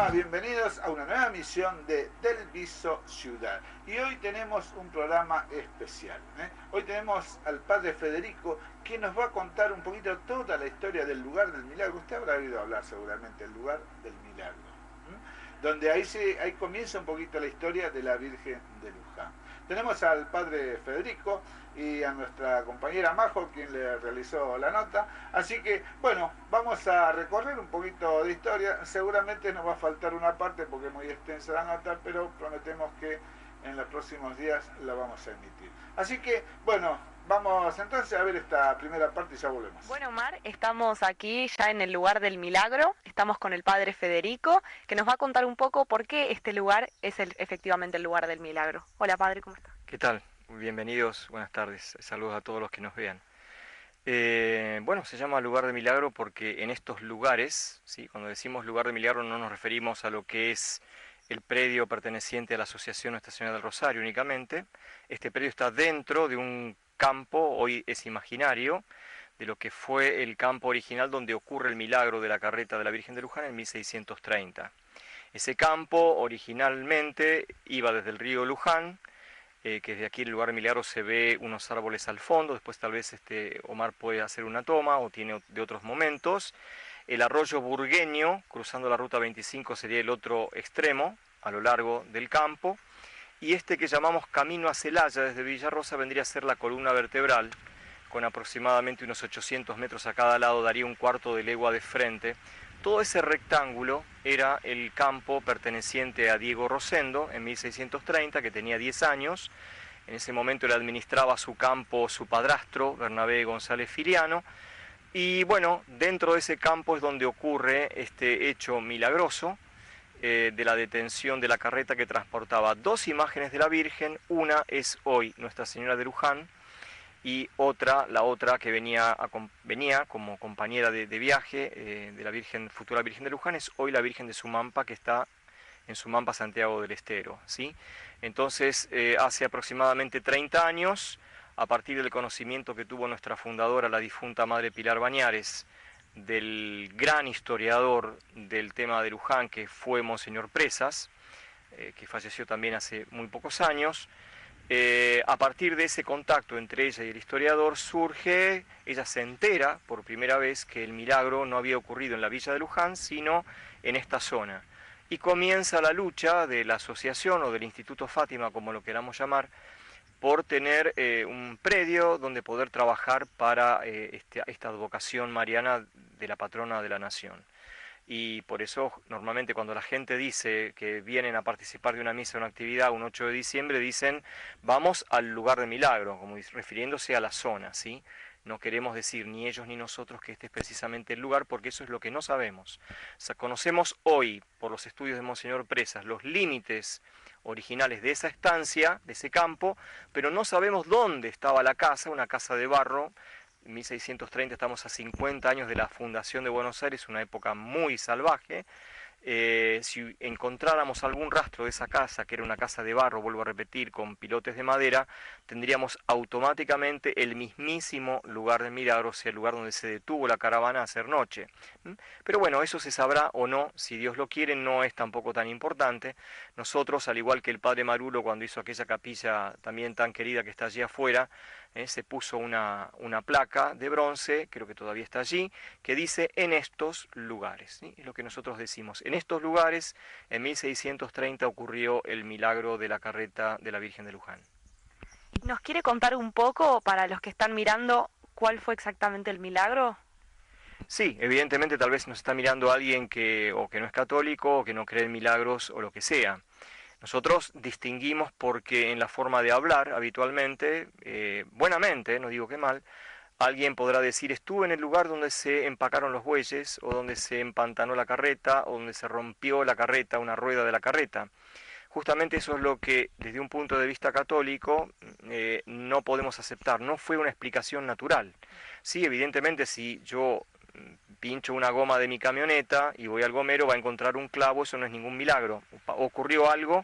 Hola, bienvenidos a una nueva emisión de Del Viso Ciudad. Y hoy tenemos un programa especial. Hoy tenemos al padre Federico, que nos va a contar un poquito toda la historia del lugar del milagro. Usted habrá oído hablar seguramente del lugar del milagro, donde ahí comienza un poquito la historia de la Virgen de Luján. Tenemos al padre Federico y a nuestra compañera Majo, quien le realizó la nota. Así que, bueno, vamos a recorrer un poquito de historia. Seguramente nos va a faltar una parte porque es muy extensa la nota, pero prometemos que en los próximos días la vamos a emitir. Así que, bueno, vamos entonces a ver esta primera parte y ya volvemos. Bueno, Omar, estamos aquí ya en el lugar del milagro. Estamos con el padre Federico, que nos va a contar un poco por qué este lugar es efectivamente el lugar del milagro. Hola, padre, ¿cómo está? ¿Qué tal? Bienvenidos, buenas tardes. Saludos a todos los que nos vean. Bueno, se llama lugar de milagro porque en estos lugares, ¿sí? Cuando decimos lugar de milagro no nos referimos a lo que es el predio perteneciente a la Asociación Nuestra Señora del Rosario únicamente. Este predio está dentro de un campo, hoy es imaginario, de lo que fue el campo original donde ocurre el milagro de la carreta de la Virgen de Luján en 1630. Ese campo originalmente iba desde el río Luján, que desde aquí en el lugar de milagro se ve unos árboles al fondo. Después tal vez Omar puede hacer una toma o tiene de otros momentos. El arroyo Burgueño, cruzando la ruta 25, sería el otro extremo a lo largo del campo. Y este que llamamos Camino a Celaya desde Villarrosa vendría a ser la columna vertebral, con aproximadamente unos 800 metros a cada lado, daría un cuarto de legua de frente. Todo ese rectángulo era el campo perteneciente a Diego Rosendo en 1630, que tenía 10 años. En ese momento le administraba su campo su padrastro, Bernabé González Filiano. Y bueno, dentro de ese campo es donde ocurre este hecho milagroso de la detención de la carreta que transportaba dos imágenes de la Virgen. Una es hoy Nuestra Señora de Luján, y la otra que venía como compañera de viaje de la futura Virgen de Luján, es hoy la Virgen de Sumampa, que está en Sumampa, Santiago del Estero, ¿sí? Entonces, hace aproximadamente 30 años, a partir del conocimiento que tuvo nuestra fundadora, la difunta Madre Pilar Bañares, del gran historiador del tema de Luján, que fue Monseñor Presas, que falleció también hace muy pocos años. A partir de ese contacto entre ella y el historiador ella se entera por primera vez que el milagro no había ocurrido en la villa de Luján, sino en esta zona. Y comienza la lucha de la asociación o del Instituto Fátima, como lo queramos llamar, por tener un predio donde poder trabajar para esta advocación mariana de la patrona de la nación. Y por eso normalmente cuando la gente dice que vienen a participar de una misa o una actividad un 8 de diciembre, dicen vamos al lugar de milagro, como refiriéndose a la zona, ¿sí? No queremos decir ni ellos ni nosotros que este es precisamente el lugar, porque eso es lo que no sabemos. O sea, conocemos hoy, por los estudios de Monseñor Presas, los límites originales de esa estancia, de ese campo, pero no sabemos dónde estaba la casa, una casa de barro. En 1630 estamos a 50 años de la fundación de Buenos Aires, una época muy salvaje. Si encontráramos algún rastro de esa casa, que era una casa de barro, vuelvo a repetir, con pilotes de madera, tendríamos automáticamente el mismísimo lugar de milagro, o sea, el lugar donde se detuvo la caravana a hacer noche. Pero bueno, eso se sabrá o no, si Dios lo quiere, no es tampoco tan importante. Nosotros, al igual que el padre Marulo, cuando hizo aquella capilla también tan querida que está allí afuera, se puso una placa de bronce, creo que todavía está allí, que dice en estos lugares, ¿sí? Es lo que nosotros decimos. En estos lugares, en 1630 ocurrió el milagro de la carreta de la Virgen de Luján. ¿Nos quiere contar un poco, para los que están mirando, cuál fue exactamente el milagro? Sí, evidentemente tal vez nos está mirando alguien que no es católico, o que no cree en milagros, o lo que sea. Nosotros distinguimos porque en la forma de hablar habitualmente, buenamente, no digo que mal, alguien podrá decir estuve en el lugar donde se empacaron los bueyes, o donde se empantanó la carreta, o donde se rompió la carreta, una rueda de la carreta. Justamente eso es lo que desde un punto de vista católico no podemos aceptar, no fue una explicación natural. Sí, evidentemente si yo pincho una goma de mi camioneta y voy al gomero, va a encontrar un clavo, eso no es ningún milagro. Ocurrió algo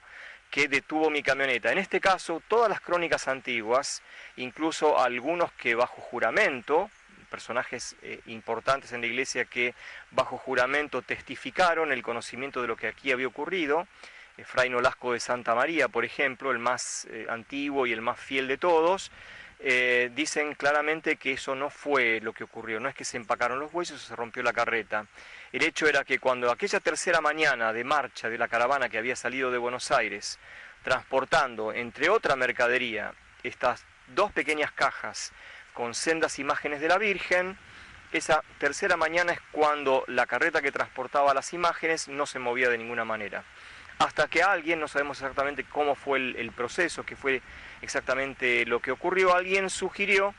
que detuvo mi camioneta. En este caso, todas las crónicas antiguas, incluso algunos que bajo juramento personajes importantes en la iglesia que bajo juramento testificaron el conocimiento de lo que aquí había ocurrido. Fray Nolasco de Santa María, por ejemplo, el más antiguo y el más fiel de todos, dicen claramente que eso no fue lo que ocurrió, no es que se empacaron los bueyes o se rompió la carreta. El hecho era que cuando aquella tercera mañana de marcha de la caravana que había salido de Buenos Aires, transportando, entre otra mercadería, estas dos pequeñas cajas con sendas imágenes de la Virgen, esa tercera mañana es cuando la carreta que transportaba las imágenes no se movía de ninguna manera. Hasta que alguien, no sabemos exactamente cómo fue el proceso, qué fue exactamente lo que ocurrió, alguien sugirió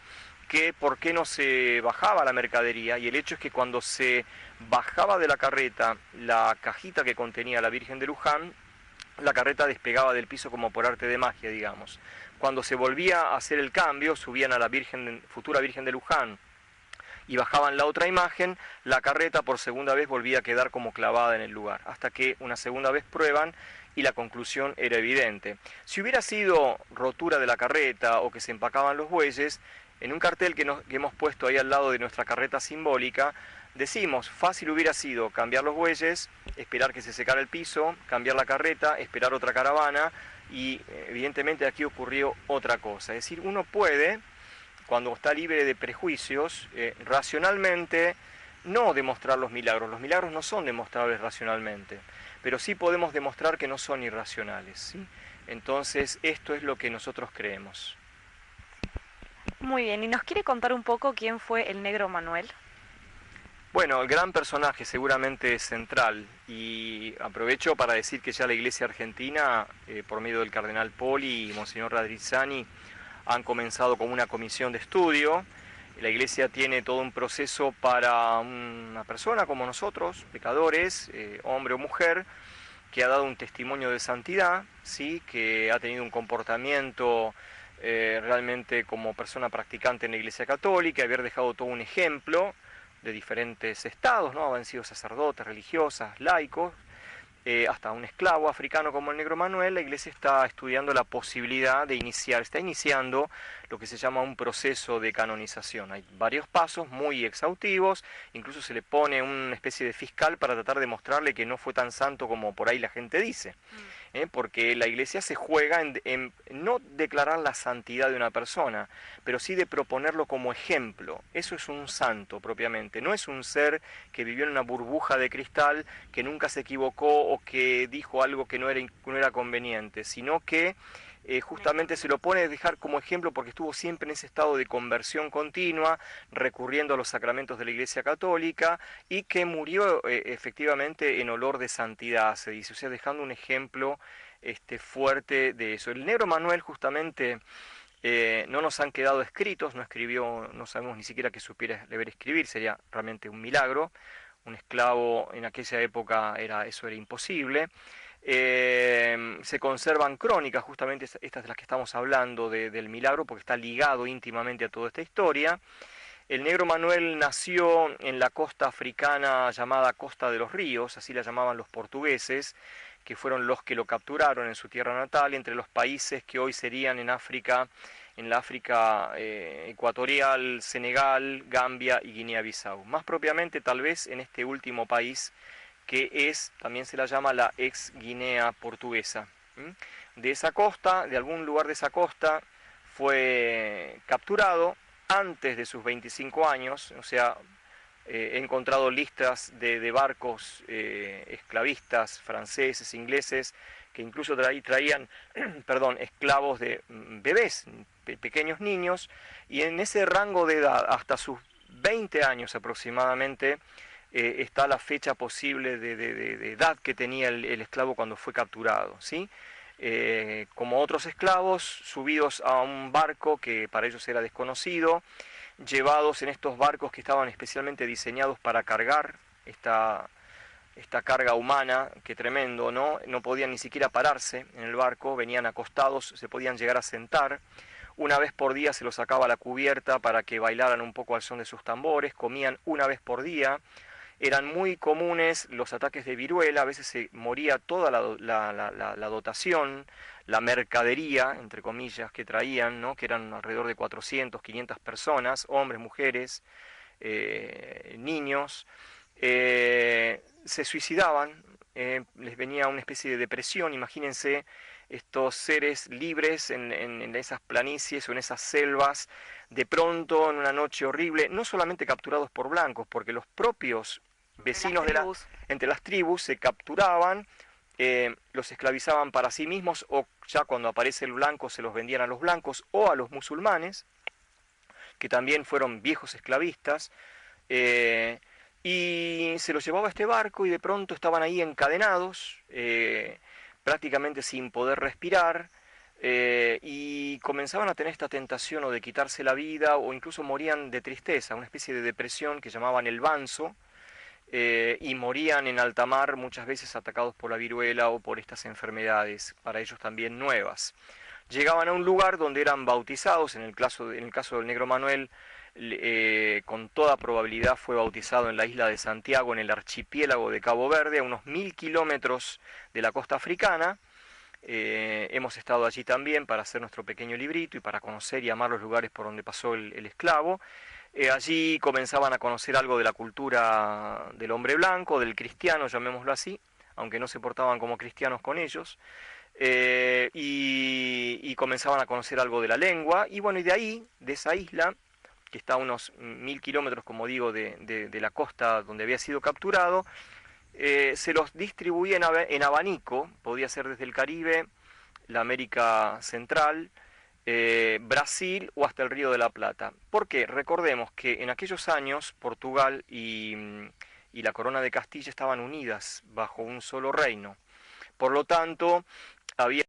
que por qué no se bajaba la mercadería, y el hecho es que cuando se bajaba de la carreta la cajita que contenía la Virgen de Luján, la carreta despegaba del piso como por arte de magia, digamos. Cuando se volvía a hacer el cambio, subían a la futura Virgen de Luján y bajaban la otra imagen, la carreta por segunda vez volvía a quedar como clavada en el lugar, hasta que una segunda vez prueban y la conclusión era evidente. Si hubiera sido rotura de la carreta o que se empacaban los bueyes, en un cartel que hemos puesto ahí al lado de nuestra carreta simbólica, decimos, fácil hubiera sido cambiar los bueyes, esperar que se secara el piso, cambiar la carreta, esperar otra caravana, y evidentemente aquí ocurrió otra cosa. Es decir, uno puede, cuando está libre de prejuicios, racionalmente no demostrar los milagros no son demostrables racionalmente, pero sí podemos demostrar que no son irracionales, ¿sí? Entonces esto es lo que nosotros creemos. Muy bien, ¿y nos quiere contar un poco quién fue el Negro Manuel? Bueno, el gran personaje seguramente central, y aprovecho para decir que ya la Iglesia Argentina, por medio del Cardenal Poli y Monseñor Radrizzani, han comenzado con una comisión de estudio. La Iglesia tiene todo un proceso para una persona como nosotros, pecadores, hombre o mujer, que ha dado un testimonio de santidad, ¿sí? Que ha tenido un comportamiento realmente como persona practicante en la Iglesia Católica, haber dejado todo un ejemplo de diferentes estados, ¿no? Han sido sacerdotes, religiosas, laicos, hasta un esclavo africano como el Negro Manuel. La Iglesia está estudiando la posibilidad de está iniciando lo que se llama un proceso de canonización. Hay varios pasos muy exhaustivos, incluso se le pone una especie de fiscal para tratar de mostrarle que no fue tan santo como por ahí la gente dice. Porque la Iglesia se juega en no declarar la santidad de una persona, pero sí de proponerlo como ejemplo. Eso es un santo propiamente, no es un ser que vivió en una burbuja de cristal, que nunca se equivocó o que dijo algo que no era conveniente, sino que justamente se lo pone a dejar como ejemplo porque estuvo siempre en ese estado de conversión continua, recurriendo a los sacramentos de la Iglesia Católica, y que murió efectivamente en olor de santidad, se dice, o sea, dejando un ejemplo fuerte de eso. El Negro Manuel justamente no nos han quedado escritos, no escribió, no sabemos ni siquiera que supiera leer y escribir, sería realmente un milagro. Un esclavo en aquella época eso era imposible. Se conservan crónicas, justamente estas de las que estamos hablando del milagro, porque está ligado íntimamente a toda esta historia. El Negro Manuel nació en la costa africana llamada Costa de los Ríos, así la llamaban los portugueses, que fueron los que lo capturaron en su tierra natal, entre los países que hoy serían en África, en la África ecuatorial, Senegal, Gambia y Guinea-Bissau. Más propiamente tal vez en este último país, que también se la llama la ex Guinea portuguesa. De esa costa, de algún lugar de esa costa, fue capturado antes de sus 25 años, o sea, he encontrado listas de barcos esclavistas franceses, ingleses, que incluso traían esclavos de bebés, pequeños niños, y en ese rango de edad, hasta sus 20 años aproximadamente, está la fecha posible de edad que tenía el esclavo cuando fue capturado, ¿sí? Como otros esclavos, subidos a un barco que para ellos era desconocido, llevados en estos barcos que estaban especialmente diseñados para cargar esta carga humana, que tremendo, ¿no? No podían ni siquiera pararse en el barco, venían acostados, se podían llegar a sentar. Una vez por día se los sacaba a la cubierta para que bailaran un poco al son de sus tambores, comían una vez por día. Eran muy comunes los ataques de viruela, a veces se moría toda la dotación, la mercadería, entre comillas, que traían, ¿no? Que eran alrededor de 400, 500 personas, hombres, mujeres, niños, se suicidaban, les venía una especie de depresión. Imagínense estos seres libres en esas planicies o en esas selvas, de pronto en una noche horrible, no solamente capturados por blancos, porque los propios vecinos entre las tribus se capturaban, los esclavizaban para sí mismos, o ya cuando aparece el blanco se los vendían a los blancos o a los musulmanes, que también fueron viejos esclavistas, y se los llevaba a este barco y de pronto estaban ahí encadenados, prácticamente sin poder respirar, y comenzaban a tener esta tentación o de quitarse la vida, o incluso morían de tristeza, una especie de depresión que llamaban el banzo, y morían en alta mar muchas veces atacados por la viruela o por estas enfermedades, para ellos también nuevas. Llegaban a un lugar donde eran bautizados. En el caso del negro Manuel, con toda probabilidad fue bautizado en la isla de Santiago, en el archipiélago de Cabo Verde, a unos 1000 kilómetros de la costa africana. Hemos estado allí también para hacer nuestro pequeño librito y para conocer y amar los lugares por donde pasó el esclavo. Allí comenzaban a conocer algo de la cultura del hombre blanco, del cristiano, llamémoslo así, aunque no se portaban como cristianos con ellos, y comenzaban a conocer algo de la lengua, y bueno, y de ahí, de esa isla, que está a unos 1000 kilómetros, como digo, de la costa donde había sido capturado, se los distribuía en abanico, podía ser desde el Caribe, la América Central, Brasil o hasta el Río de la Plata. ¿Por qué? Recordemos que en aquellos años Portugal y la Corona de Castilla estaban unidas bajo un solo reino. Por lo tanto, había